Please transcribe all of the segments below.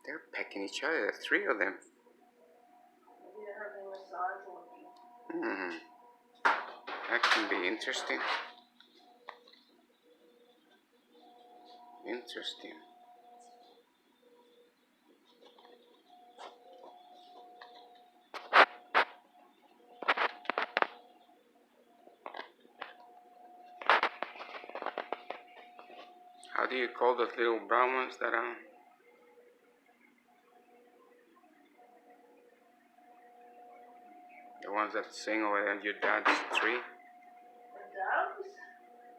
They're pecking each other. There's 3 of them. Maybe they're having massage looking. That can be interesting. Interesting. How do you call those little brown ones that are? The ones that sing over there, your dad's tree? The doves?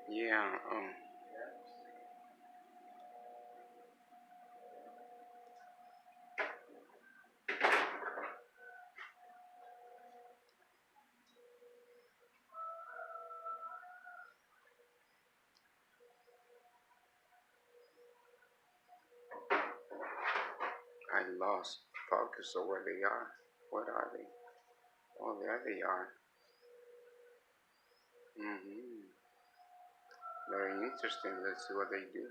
Yeah, I lost focus of where they are. What are they? Oh, there they are. Very interesting. Let's see what they do.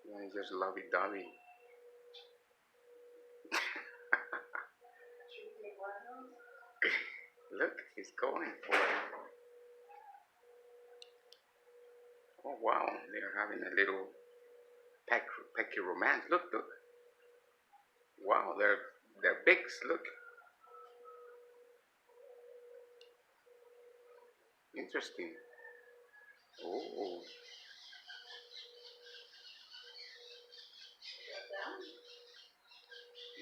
Yeah, just lovey dovey. Look, he's going for it. Oh wow, they're having a little pecky romance. Look. Wow, they're bigs. Look. Interesting. Oh.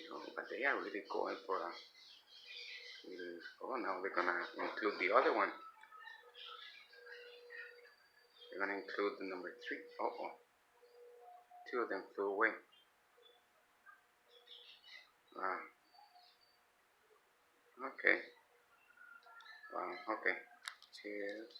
No, but they are really going for a little. Oh, now they're gonna include the other one. They're gonna include the number 3. Oh. 2 of them flew away. Okay. Okay. Cheers.